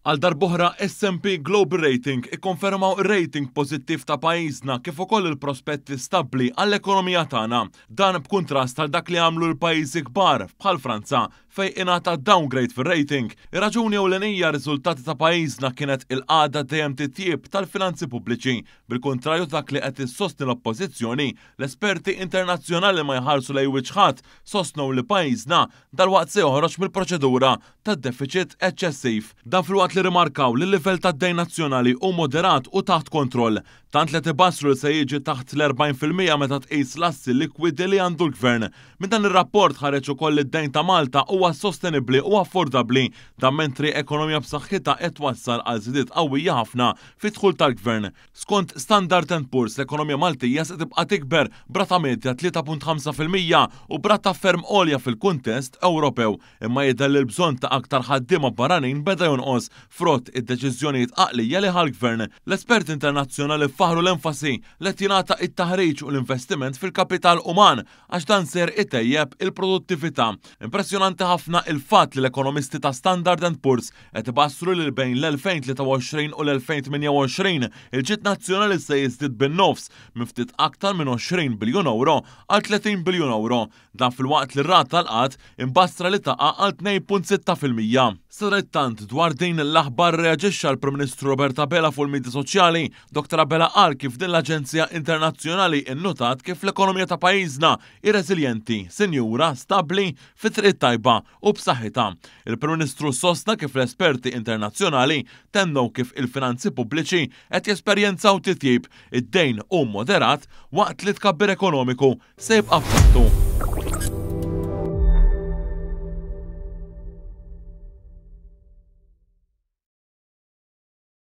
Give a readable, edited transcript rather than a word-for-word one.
Għal darbohra S&P Global Rating ikkonfermaw ir-rating pożittiv ta' pajjiżna kif ukoll il-prospetti stabbli għall-ekonomija tagħna. Dan b'kuntrast għal dak li għamlu l-pajjiżi kbar bħal Franza fejn ingħata downgrade fir-rating. Ir-raġuni ewlenija riżultati ta' pajjiżna kienet il-qagħda dejjem titjieb tal-finanzi pubbliċi. Bil-kontrarju dak li qed issostni l-oppożizzjoni, l-esperti internazzjonali ma jħarsu lejn wiċċ ħadd sostnew li pajjiżna dalwaqt se joħroġ mill-proċedura tad-deficit eċċessiv. Dan filwaqt li rimarkaw li l-livell tad-dejn nazzjonali hu moderat u taħt kontroll, tant li tibassru li se jiġi taħt l-40% meta tqis l-assi likwidi li għandu l-gvern. Minn dan ir-rapport ħareġ ukoll id-dejn ta' Malta huwa sostenibbli u affordabbli dan mentri ekonomija b'saħħitha qed twassal għal żidiet qawwija ħafna fit-dħul tal-gvern. Skont Standard & Poor's l-ekonomija Maltija se tibqa' tikber brata medja 3.5% u brata ferm għolja fil-kuntest Ewropew, imma jidher li l-bżonn ta' aktar ħaddiema barranin beda jonqos frott id-deċiżjonijiet għaqlija li ħal-gvern. L-esperti internazzjonali faħru l-enfasi li jingħata it-taħriġ u l-investiment fil-kapital uman għax dan ser itejjeb il-produttività. Impressjonanti ħafna il-fatt li l-ekonomisti ta' Standard & Poor's qed ibassru li bejn l-2023 u l-2028 il-ġid nazzjonali se jiżdied bin-nofs minn ftit aktar minn 20 biljun euro għal 30 biljun euro. Dan filwaqt li r-rata tal-qatt imbassra li taqa' għal 2.6%. Sarettant dwar din l-aħbar reaġixxa l-Prim Ministru Robert Abela fuq il-medja soċjali. Dr. Abela qal kif din l-Aġenzija Internazzjonali innotat kif l-ekonomija ta' pajjiżna irreżiljenti, sinjura, stabbli, fit-triq tajba u b'saħħitha. Il-Prim Ministru sostna kif l-esperti internazzjonali tennew kif il-finanzi pubbliċi qed jesperjenzaw titjib id-dejn u moderat waqt li tkabbir ekonomiku se jibqa' f'postu.